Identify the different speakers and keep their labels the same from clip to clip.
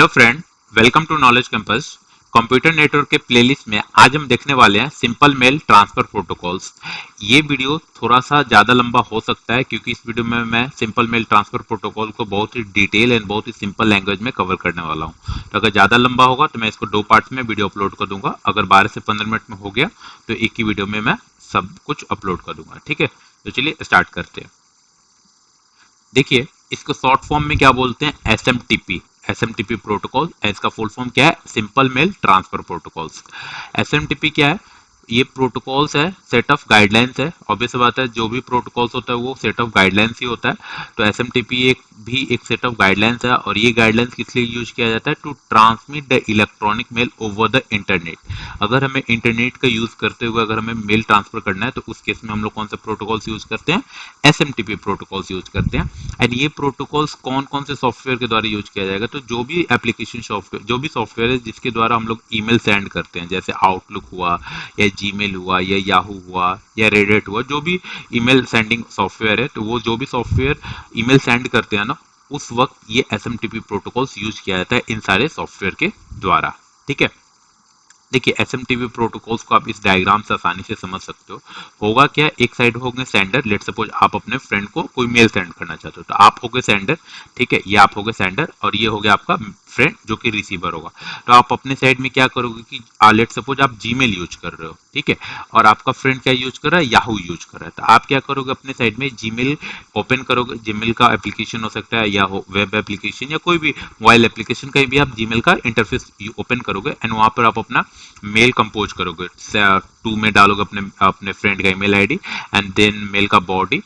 Speaker 1: Hello friend, welcome to knowledge campus. Computer network के playlist में आज हम देखने वाले हैं सिंपल मेल ट्रांसफर प्रोटोकॉल्स। ये वीडियो थोड़ा सा ज़्यादा लंबा हो सकता है क्योंकि इस वीडियो में मैं सिंपल मेल ट्रांसफर प्रोटोकॉल को बहुत ही डिटेल एंड बहुत ही सिंपल लैंग्वेज में कवर करने वाला हूँ। तो अगर ज़्यादा लंबा होगा तो मैं इसको 2 पार्ट्स में वीडियो अपलोड कर दूंगा। अगर 12 से 15 मिनट में हो गया तो एक ही वीडियो में मैं सब कुछ अपलोड कर दूंगा। ठीक है, तो चलिए स्टार्ट करते हैं। देखिए, इसको शॉर्ट फॉर्म में क्या बोलते हैं, एसएमटीपी प्रोटोकॉल। इसका फुल फॉर्म क्या है, simple mail transfer protocols. SMTP क्या है, ये प्रोटोकॉल्स है, सेट ऑफ गाइडलाइंस है। ऑब्वियस बात है, जो भी प्रोटोकॉल्स होता है वो सेट ऑफ गाइडलाइंस ही होता है। तो एसएमटीपी एक सेट ऑफ गाइडलाइंस है, और ये गाइडलाइंस किस लिए यूज किया जाता है, to transmit the electronic mail over the internet. अगर हमें इंटरनेट का यूज करते हुए अगर हमें मेल ट्रांसफर करना है तो उस केस में हम लोग कौन से प्रोटोकॉल्स यूज करते हैं, एसएमटीपी प्रोटोकॉल्स यूज करते हैं। एंड ये प्रोटोकॉल्स कौन कौन से सॉफ्टवेयर के द्वारा यूज किया जाएगा, तो जो भी एप्लीकेशन सॉफ्टवेयर, जो भी सॉफ्टवेयर है जिसके द्वारा हम लोग ईमेल सेंड करते हैं, जैसे आउटलुक हुआ या जीमेल हुआ या याहू हुआ या रेडिट हुआ, जो भी ईमेल सेंडिंग सॉफ्टवेयर है, तो वो जो भी सॉफ्टवेयर ईमेल सेंड करते हैं ना, उस वक्त ये एसएमटीपी प्रोटोकॉल्स यूज किया जाता है इन सारे सॉफ्टवेयर के द्वारा। ठीक है, देखिए एसएमटीपी प्रोटोकॉल्स को आप इस डायग्राम से आसानी से समझ सकते हो। होगा क्या, एक साइड होंगे सेंडर, लेट सपोज आप अपने फ्रेंड को कोई मेल सेंड करना चाहते हो तो आप होगे सेंडर। ठीक है, ये आप होगे सेंडर और ये हो गया आपका फ्रेंड जो कि रिसीवर होगा। तो आप अपने साइड में क्या करोगे कि लेट सपोज आप जीमेल यूज कर रहे हो, ठीक है, और आपका फ्रेंड क्या यूज कर रहा है, याहू यूज कर रहा है। तो आप क्या करोगे, अपने साइड में जीमेल ओपन करोगे। जीमेल का एप्लीकेशन हो सकता है या वेब एप्लीकेशन या कोई भी मोबाइल एप्लीकेशन, कहीं भी आप जीमेल का इंटरफेस ओपन करोगे एंड वहां पर आप अपना मेल कंपोज करोगे। टू में डालोगे अपने अपने फ्रेंड का email ID and then mail का बॉडी।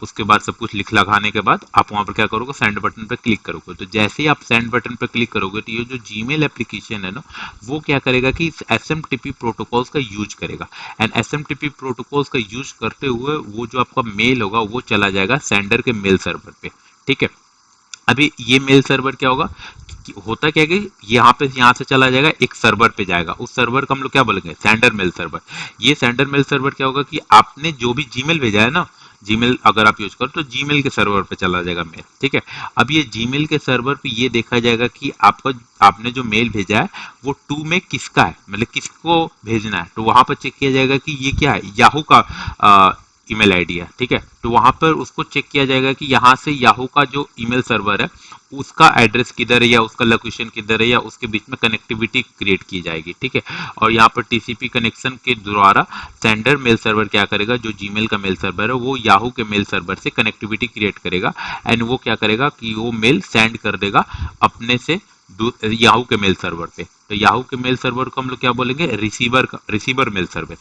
Speaker 1: उसके बाद सब कुछ लिख लगाने के बाद आप वहां पर क्या करोगे, सेंड बटन पर क्लिक करोगे। तो जैसे ही आप सेंड बटन पर क्लिक करोगे तो ये जो जीमेल एप्लीकेशन है ना, वो क्या करेगा कि एसएमटीपी प्रोटोकॉल्स का यूज करेगा। एंड एसएमटीपी प्रोटोकॉल्स का यूज करते हुए वो जो आपका मेल होगा वो चला जाएगा सेंडर के मेल सर्वर पे। ठीक है, अभी ये मेल सर्वर क्या होगा, होता क्या है कि यहाँ से चला जाएगा, एक सर्वर पे जाएगा। उस सर्वर को हम लोग क्या बोलेंगे, सेंडर मेल सर्वर। ये सेंडर मेल सर्वर क्या होगा कि आपने जो भी जीमेल भेजा है ना, जीमेल अगर आप यूज करो तो जीमेल के सर्वर पे चला जाएगा मेल। ठीक है, अब ये जीमेल के सर्वर पे ये देखा जाएगा कि आपने जो मेल भेजा है वो टू में किसका है, मतलब किसको भेजना है। तो वहां पर चेक किया जाएगा कि ये क्या है, याहू का ईमेल आईडी है। ठीक है, तो वहां पर उसको चेक किया जाएगा कि यहाँ से याहू का जो ईमेल सर्वर है उसका एड्रेस किधर है या उसका लोकेशन किधर है, या उसके बीच में कनेक्टिविटी क्रिएट की जाएगी। ठीक है, और यहाँ पर टीसीपी कनेक्शन के द्वारा सेंडर मेल सर्वर क्या करेगा, जो जीमेल का मेल सर्वर है वो याहू के मेल सर्वर से कनेक्टिविटी क्रिएट करेगा एंड वो क्या करेगा कि वो मेल सेंड कर देगा अपने से याहू के मेल सर्वर पे। तो याहू के मेल सर्वर को हम लोग क्या बोलेंगे, रिसीवर मेल सर्वर।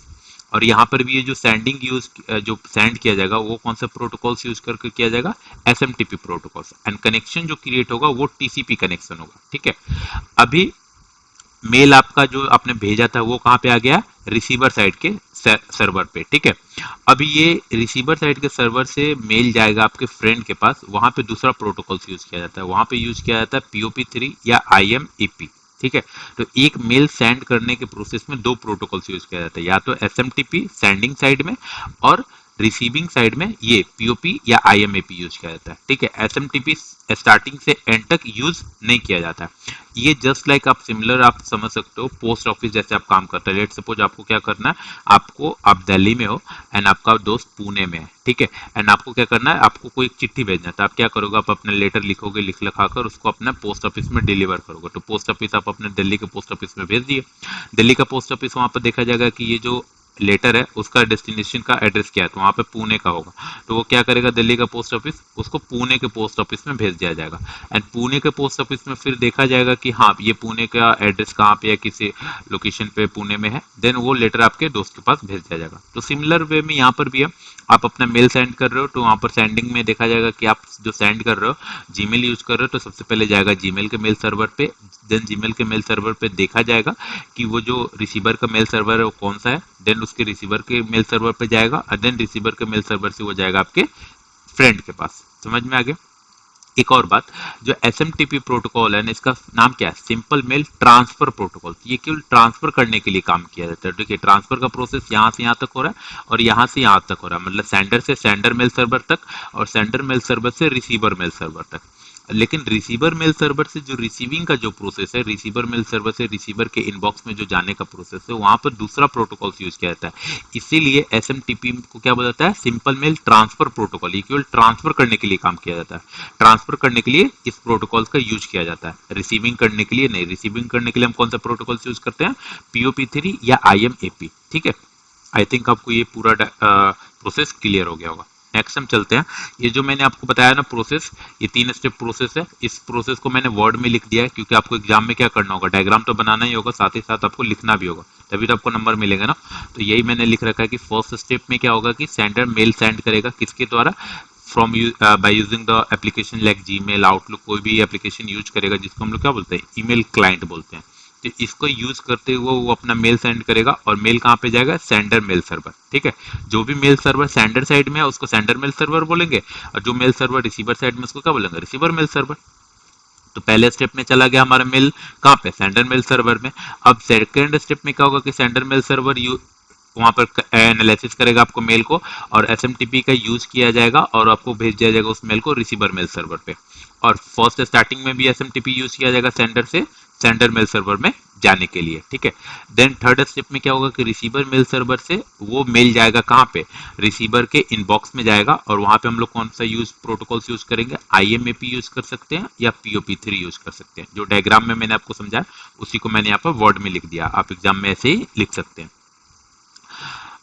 Speaker 1: और यहाँ पर भी ये जो जो सेंड किया जाएगा वो कौन सा प्रोटोकॉल्स यूज करके किया जाएगा, एसएमटीपी प्रोटोकॉल्स। एंड कनेक्शन जो क्रिएट होगा वो टीसीपी कनेक्शन होगा। ठीक है, अभी मेल आपका जो आपने भेजा था वो कहाँ पे आ गया, रिसीवर साइड के सर्वर पे। ठीक है, अभी ये रिसीवर साइड के सर्वर से मेल जाएगा आपके फ्रेंड के पास, वहां पे दूसरा प्रोटोकॉल यूज किया जाता है। वहां पे यूज किया जाता है POP3 या IMEP। ठीक है, तो एक मेल सेंड करने के प्रोसेस में दो प्रोटोकॉल्स यूज किया जाता है, या तो एसएमटीपी सेंडिंग साइड में और रिसीविंग साइड में ये POP या IMAP यूज किया जाता है। ठीक है, एसएमटीपी स्टार्टिंग से एंड तक यूज नहीं किया जाता है। ये जस्ट लाइक आप सिमिलर आप समझ सकते हो, पोस्ट ऑफिस जैसे आप काम करते हैं। लेट सपोज आपको क्या करना है, आप दिल्ली में हो एंड आपका दोस्त पुणे में है। ठीक है, एंड आपको क्या करना है, आपको कोई चिट्ठी भेजना है तो आप क्या करोगे, आप अपने लेटर लिखोगे, लिख लिखाकर उसको अपने पोस्ट ऑफिस में डिलीवर करोगे। तो पोस्ट ऑफिस आप अपने दिल्ली के पोस्ट ऑफिस में भेज दिए। दिल्ली का पोस्ट ऑफिस, वहां पर देखा जाएगा कि ये जो लेटर है उसका डेस्टिनेशन का एड्रेस क्या है, तो वहां पे पुणे का होगा। तो वो क्या करेगा, दिल्ली का पोस्ट ऑफिस उसको पुणे के पोस्ट ऑफिस में भेज दिया जाएगा। एंड पुणे के पोस्ट ऑफिस में फिर देखा जाएगा कि हाँ ये पुणे का एड्रेस कहाँ पे है, किसी लोकेशन पे पुणे में है, देन वो लेटर आपके दोस्त के पास भेज दिया जाएगा। तो सिमिलर वे में यहाँ पर भी है, आप अपना मेल सेंड कर रहे हो तो वहां पर सेंडिंग में देखा जाएगा कि आप जो सेंड कर रहे हो, जीमेल यूज कर रहे हो, तो सबसे पहले जाएगा जीमेल के मेल सर्वर पे। देन जीमेल के मेल सर्वर पे देखा जाएगा कि वो जो रिसीवर का मेल सर्वर है वो कौन सा है, देन उसके रिसीवर के मेल सर्वर पे जाएगा और देन रिसीवर के मेल सर्वर से वो जाएगा आपके फ्रेंड के पास। समझ में आ गया। एक और बात, जो एसएमटीपी प्रोटोकॉल है ना, इसका नाम क्या है, सिंपल मेल ट्रांसफर प्रोटोकॉल। ये केवल ट्रांसफर करने के लिए काम किया जाता है। देखिए ट्रांसफर का प्रोसेस यहाँ से यहाँ तक हो रहा है और यहाँ से यहाँ तक हो रहा है, मतलब सेंडर से सेंडर मेल सर्वर तक और सेंडर मेल सर्वर से रिसीवर मेल सर्वर तक। लेकिन रिसीवर मेल सर्वर से जो रिसीविंग का जो प्रोसेस है, रिसीवर मेल सर्वर से रिसीवर के इनबॉक्स में जो जाने का प्रोसेस है, वहां पर दूसरा प्रोटोकॉल यूज किया जाता है। इसीलिए एसएमटीपी को क्या बोला जाता है, सिंपल मेल ट्रांसफर प्रोटोकॉल। ये केवल ट्रांसफर करने के लिए काम किया जाता है, ट्रांसफर करने के लिए इस प्रोटोकॉल का यूज किया जाता है, रिसीविंग करने के लिए नहीं। रिसीविंग करने के लिए हम कौन सा प्रोटोकॉल यूज करते हैं, POP3 या IMAP। ठीक है, आई थिंक आपको ये पूरा प्रोसेस क्लियर हो गया होगा। नेक्स्ट हम चलते हैं। ये जो मैंने आपको बताया ना प्रोसेस, ये 3 स्टेप प्रोसेस है। इस प्रोसेस को मैंने वर्ड में लिख दिया है क्योंकि आपको एग्जाम में क्या करना होगा, डायग्राम तो बनाना ही होगा, साथ ही साथ आपको लिखना भी होगा, तभी तो आपको नंबर मिलेगा ना। तो यही मैंने लिख रखा है कि फर्स्ट स्टेप में क्या होगा कि सेंडर मेल सेंड करेगा किसके द्वारा, from by using the application like Gmail, outlook, कोई भी एप्लीकेशन यूज करेगा जिसको हम लोग क्या बोलते हैं, ईमेल क्लाइंट बोलते हैं। तो इसको यूज करते हुए वो अपना मेल सेंड करेगा और मेल कहाँ पे जाएगा, सेंडर मेल सर्वर। ठीक है, जो भी मेल सर्वर सेंडर साइड में है उसको सेंडर मेल सर्वर बोलेंगे, और जो मेल सर्वर रिसीवर साइड में उसको क्या बोलेंगे, रिसीवर मेल सर्वर। तो पहले स्टेप में चला गया हमारा मेल कहाँ पे, सेंडर मेल सर्वर में। अब सेकंड स्टेप में क्या होगा कि सेंडर मेल सर्वर वहां पर एनालिसिस करेगा आपको मेल को, और एसएमटीपी का यूज किया जाएगा और आपको भेज दिया जाएगा उस मेल को रिसीवर मेल सर्वर पे। और फर्स्ट स्टार्टिंग में भी एसएमटीपी यूज किया जाएगा सेंडर से सेंडर मेल सर्वर में जाने के लिए। ठीक है, देन थर्ड स्टेप में क्या होगा कि रिसीवर मेल सर्वर से वो मेल जाएगा कहाँ पे, रिसीवर के इनबॉक्स में जाएगा, और वहां पे हम लोग कौन सा प्रोटोकॉल्स यूज करेंगे, IMAP यूज कर सकते हैं या POP3 यूज कर सकते हैं। जो डायग्राम में मैंने आपको समझाया उसी को मैंने यहाँ पर वर्ड में लिख दिया, आप एग्जाम में ऐसे ही लिख सकते हैं।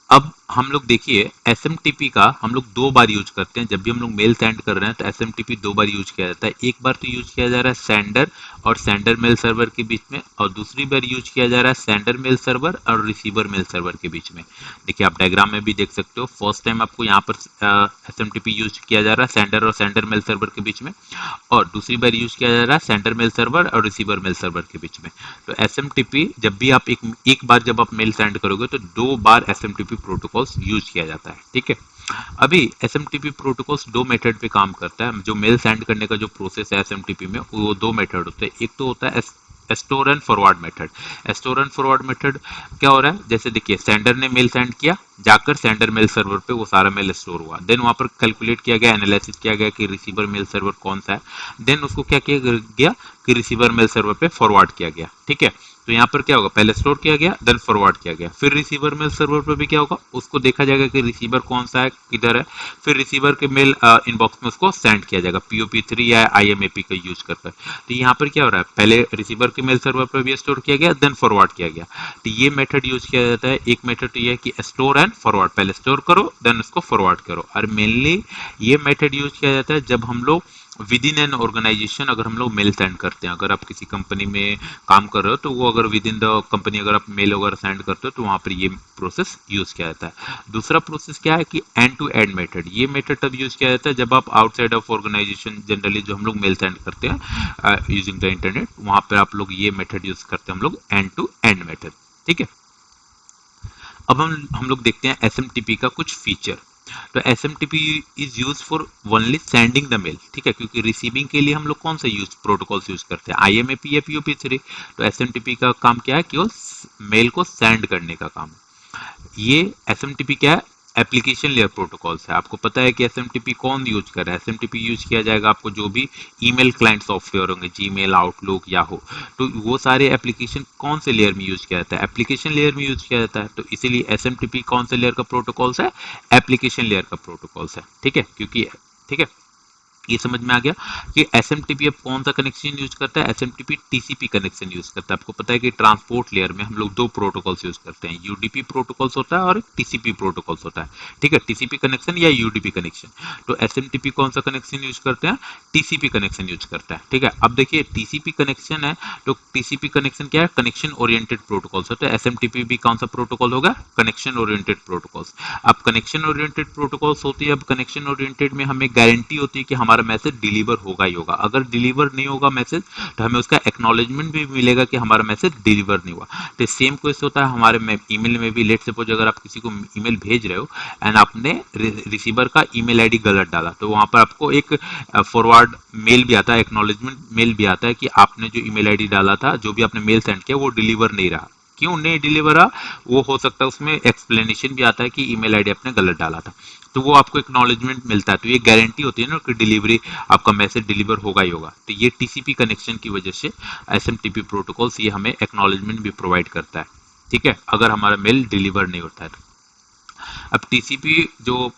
Speaker 1: अब हम लोग देखिए एसएमटीपी का हम लोग 2 बार यूज करते हैं। जब भी हम लोग मेल सेंड कर रहे हैं तो एसएमटीपी 2 बार यूज किया जाता है। एक बार तो यूज किया जा रहा है सेंडर और सेंडर मेल सर्वर के बीच में, और दूसरी बार यूज किया जा रहा है सेंडर मेल सर्वर और रिसीवर मेल सर्वर के बीच में। देखिए आप डायग्राम में भी देख सकते हो, फर्स्ट टाइम आपको यहाँ पर एसएमटीपी यूज किया जा रहा है सेंडर और सेंडर मेल सर्वर के बीच में, और दूसरी बार यूज किया जा रहा है सेंडर मेल सर्वर और रिसीवर मेल सर्वर के बीच में। तो एसएमटीपी जब भी आप एक बार जब आप मेल सेंड करोगे तो 2 बार एसएमटीपी प्रोटोकॉल्स यूज किया जाता है। ठीक है, अभी एसएमटीपी प्रोटोकॉल्स 2 मेथड पे काम करता है। जो मेल सेंड करने का जो प्रोसेस है एसएमटीपी में, वो 2 मेथड होते हैं। एक तो होता है store and forward method. Store and forward method क्या हो रहा है, जैसे देखिए सेंडर ने मेल सेंड किया, जाकर सेंडर मेल सर्वर पे वो सारा मेल स्टोर हुआ, देन वहां पर कैलकुलेट किया गया, एनालिसिस किया गया कि रिसीवर मेल सर्वर कौन सा है, देन उसको क्या किया गया कि रिसीवर मेल सर्वर पे फॉरवर्ड किया गया। ठीक है, तो यहाँ पर क्या होगा, पहले स्टोर किया गया देन फॉरवर्ड किया गया, फिर रिसीवर मेल सर्वर पर भी क्या होगा, उसको देखा जाएगा कि रिसीवर कौन सा है, किधर है, फिर रिसीवर के मेल इनबॉक्स में उसको सेंड किया जाएगा POP3 या IMAP का यूज करकर। तो यहाँ पर क्या हो रहा है, पहले रिसीवर के मेल सर्वर पर भी स्टोर किया गया देन फॉरवर्ड किया गया। तो ये मेथड यूज किया जाता है। एक मेथड तो ये है कि स्टोर एंड फॉरवर्ड, पहले स्टोर करो देन उसको फॉरवर्ड करो। और मेनली ये मेथड यूज किया जाता है जब हम लोग विद इन एन ऑर्गेनाइजेशन अगर हम लोग मेल सेंड करते हैं। अगर आप किसी कंपनी में काम कर रहे हो तो वो अगर विद इन द कंपनी अगर आप मेल वगैरह सेंड करते हो तो वहां पर ये प्रोसेस यूज किया जाता है। दूसरा प्रोसेस क्या है कि एंड टू एंड मेथड। ये मेथड तब यूज किया जाता है जब आप आउटसाइड ऑफ ऑर्गेनाइजेशन, जनरली जो हम लोग मेल सेंड करते हैं यूजिंग द इंटरनेट, वहां पर आप लोग ये मेथड यूज करते हैं हम लोग, एंड टू एंड मेथड। ठीक है, अब हम लोग देखते हैं एसएमटीपी का कुछ फीचर। तो SMTP is use for only sending the mail. ठीक है, क्योंकि रिसीविंग के लिए हम लोग कौन सा प्रोटोकॉल्स यूज करते हैं, IMAP या POP3। तो एसएमटीपी का काम क्या है, केवल मेल को सेंड करने का काम है। ये एसएमटीपी क्या है, एप्लीकेशन लेयर प्रोटोकॉल्स है। आपको पता है कि एसएमटीपी कौन यूज कर रहा है, एसएमटीपी यूज किया जाएगा आपको जो भी ईमेल क्लाइंट सॉफ्टवेयर होंगे, जीमेल, आउटलुक, याहू, तो वो सारे एप्लीकेशन कौन से लेयर में यूज किया जाता है, एप्लीकेशन लेयर में यूज किया जाता है। तो इसीलिए एसएमटीपी कौन से लेयर का प्रोटोकॉल्स है, एप्लीकेशन लेयर का प्रोटोकॉल्स है। ठीक है, क्योंकि ठीक है ये समझ में आ गया कि एसएमटीपी अब कौन सा कनेक्शन यूज करता है, एसएमटीपी टीसीपी कनेक्शन यूज करता है। आपको पता है कि ट्रांसपोर्ट लेयर में हम लोग 2 प्रोटोकॉल्स यूज करते हैं, यूडीपी प्रोटोकॉल्स होता है और टीसीपी प्रोटोकॉल्स होता है। ठीक है, टीसीपी कनेक्शन या यूडीपी कनेक्शन। तो एसएमटीपी कौन सा कनेक्शन यूज करते हैं, टीसीपी कनेक्शन यूज करता है। ठीक है, अब देखिए टीसीपी कनेक्शन है, तो टीसीपी कनेक्शन क्या है, कनेक्शन ओरिएंटेड प्रोटोकॉल्स होता है। एसएमटीपी भी कौन सा प्रोटोकॉल होगा, कनेक्शन ओरिएंटेड प्रोटोकॉल्स। अब कनेक्शन ओरिएंटेड प्रोटोकॉल्स होती है, अब कनेक्शन ओरिएंटेड में हमें गारंटी होती है कि हमारा मैसेज डिलीवर होगा ही होगा। अगर डिलीवर नहीं होगा मैसेज तो हमें उसका एक्नॉलेजमेंट भी मिलेगा कि हमारा मैसेज डिलीवर नहीं हुआ। तो सेम केस होता है हमारे ईमेल में भी। लेट सपोज अगर आप किसी को ईमेल भेज रहे हो एंड आपने रिसीवर का ईमेल आईडी गलत डाला, तो वहां पर आपको एक फॉरवर्ड मेल भी आता है, एक्नॉलेजमेंट मेल भी आता है कि आपने जो ईमेल आईडी डाला था, जो भी आपने मेल सेंड किया वो डिलीवर नहीं रहा। क्यों नहीं डिलीवर रहा, वो हो सकता है उसमें एक्सप्लेनेशन भी आता है कि ईमेल आईडी आपने गलत डाला था। तो वो आपको एक्नॉलेजमेंट मिलता है, तो ये गारंटी होती है ना कि डिलीवरी, आपका मैसेज डिलीवर होगा ही होगा। तो ये टीसीपी कनेक्शन की वजह से एसएमटीपी प्रोटोकॉल्स ये हमें एक्नॉलेजमेंट भी प्रोवाइड करता है, ठीक है, अगर हमारा मेल डिलीवर नहीं होता है तो। अब टीसीपी जो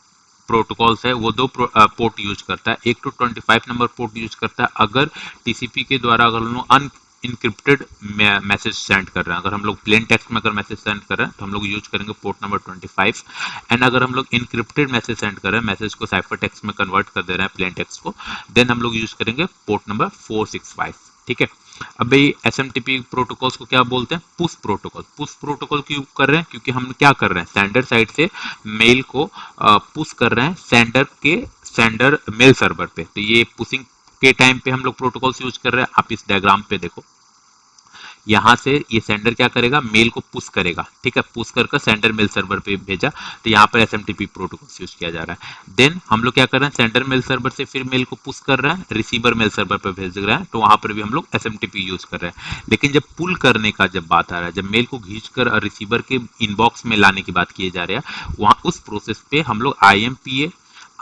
Speaker 1: प्रोटोकॉल्स है वो दो पोर्ट यूज करता है, एक तो 25 नंबर पोर्ट यूज करता है अगर टीसीपी के द्वारा अगर हम लोग अन इनक्रिप्टेड मैसेज सेंड कर रहे हैं, अगर हम लोग प्लेन टेक्स्ट में अगर मैसेज सेंड कर रहे हैं तो हम लोग यूज करेंगे पोर्ट नंबर 25। एंड अगर हम लोग इनक्रिप्टेड मैसेज सेंड कर रहे हैं, मैसेज को साइफर टेक्स्ट में कन्वर्ट कर दे रहे हैं प्लेन टेक्स्ट को, देन हम लोग यूज करेंगे पोर्ट नंबर 465, ठीक है। अब भाई एसएमटीपी प्रोटोकॉल्स को क्या बोलते हैं, पुश प्रोटोकॉल। पुश प्रोटोकॉल क्यों कर रहे हैं, क्योंकि हम क्या कर रहे हैं, सेंडर साइड से मेल को पुश कर रहे हैं सेंडर मेल सर्वर पे। तो ये पुशिंग के टाइम पे हम लोग प्रोटोकॉल्स यूज कर रहे हैं। आप इस डायग्राम पे देखो, यहाँ से ये सेंडर क्या करेगा, मेल को पुश करेगा, ठीक है, पुश कर सेंडर मेल सर्वर पे भेजा, तो यहाँ पर एसएमटीपी प्रोटोकॉल यूज किया जा रहा है। देन हम लोग क्या कर रहे हैं, सेंडर मेल सर्वर से फिर मेल को पुश कर रहे हैं, रिसीवर मेल सर्वर पर भेज रहे हैं, तो वहां पर भी हम लोग एसएमटीपी यूज कर रहे हैं। लेकिन जब पुल करने का जब बात आ रहा है, जब मेल को खींच कर रिसीवर के इनबॉक्स में लाने की बात की जा रही है, वहां उस प्रोसेस पे हम लोग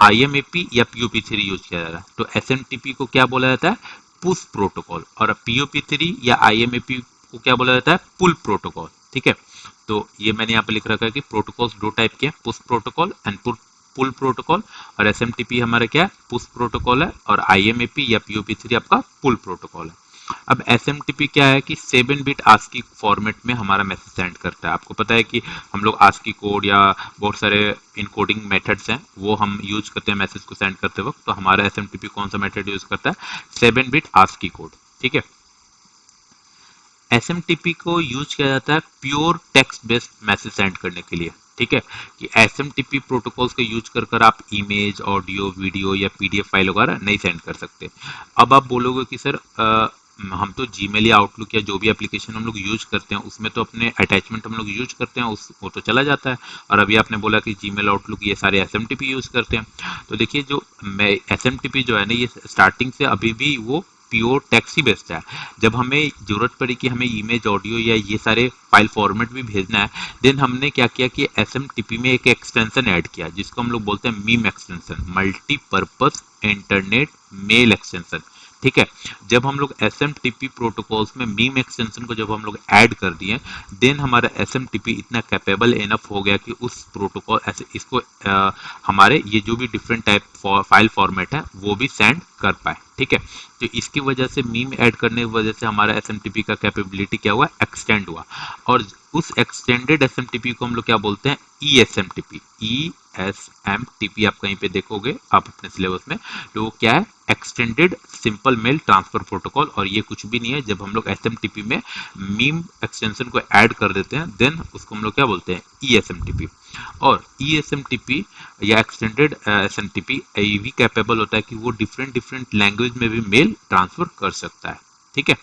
Speaker 1: आईएमएपी या पीओपी3 यूज किया जा रहा है। तो एसएमटीपी को क्या बोला जाता है, पुश प्रोटोकॉल, और पीओपी3 या आईएमएपी को क्या बोला जाता है, पुल प्रोटोकॉल, ठीक है। तो ये मैंने यहाँ पे लिख रखा है कि प्रोटोकॉल्स दो टाइप के हैं, push protocol and pull protocol. और एसएमटीपी हमारा क्या है, पुश प्रोटोकॉल है, और आईएमएपी या पीओपी3 आपका पुल प्रोटोकॉल है। अब एसएमटीपी क्या है कि 7 बिट आस्की फॉर्मेट में हमारा मैसेज सेंड करता है। आपको पता है कि हम लोग आस्की कोड या बहुत सारे इनकोडिंग मेथड्स हैं वो हम यूज करते हैं मैसेज को सेंड करते वक्त। तो हमारा एसएमटीपी कौन सा मेथड यूज करता है, 7 बिट आस्की कोड, ठीक है। एसएमटीपी को यूज किया जाता है pure text based message send करने के लिए, ठीक है, कि एसएमटीपी प्रोटोकॉल्स का यूज कर आप इमेज, ऑडियो, वीडियो या पीडीएफ फाइल वगैरह नहीं सेंड कर सकते। अब आप बोलोगे कि सर हम तो जीमेल या आउटलुक या जो भी एप्लीकेशन हम लोग यूज करते हैं उसमें तो अपने अटैचमेंट हम लोग यूज करते हैं, उस वो तो चला जाता है, और अभी आपने बोला कि जीमेल, आउटलुक ये सारे एसएमटीपी यूज करते हैं। तो देखिए जो एसएमटीपी जो है ना, ये स्टार्टिंग से अभी भी वो प्योर टेक्स्ट ही बेस्ड है। जब हमें जरूरत पड़ी कि हमें इमेज, ऑडियो या ये सारे फाइल फॉर्मेट भी भेजना है, देन हमने क्या किया कि एसएमटीपी में एक एक्सटेंशन ऐड किया जिसको हम लोग बोलते हैं MIME extension, multipurpose internet mail extension, ठीक है। जब हम लोग एसएमटीपी प्रोटोकॉल्स में मीम एक्सटेंशन को जब हम लोग ऐड कर दिए, देन हमारा एसएमटीपी इतना कैपेबल इनफ हो गया कि उस प्रोटोकॉल ऐसे इसको हमारे ये जो भी डिफरेंट टाइप फाइल फॉर्मेट है वो भी सेंड कर पाए, ठीक है। तो इसकी वजह से मीम ऐड करने की वजह से हमारा एसएमटीपी का कैपेबिलिटी क्या हुआ, एक्सटेंड हुआ, और उस एक्सटेंडेड एसएमटीपी को हम लोग क्या बोलते हैं, ईएसएमटीपी। ईएसएमटीपी आप कहीं पे देखोगे आप अपने सिलेबस में, तो वो क्या है, extended simple mail transfer protocol. और ये कुछ भी नहीं है, जब हम लोग एसएमटीपी में मीम एक्सटेंशन को ऐड कर देते हैं देन उसको हम लोग क्या बोलते हैं, ईएसएमटीपी। और ईएसएमटीपी या एक्सटेंडेड एसएमटीपी ये भी कैपेबल होता है कि वो डिफरेंट डिफरेंट लैंग्वेज में भी मेल ट्रांसफर कर सकता है, ठीक है।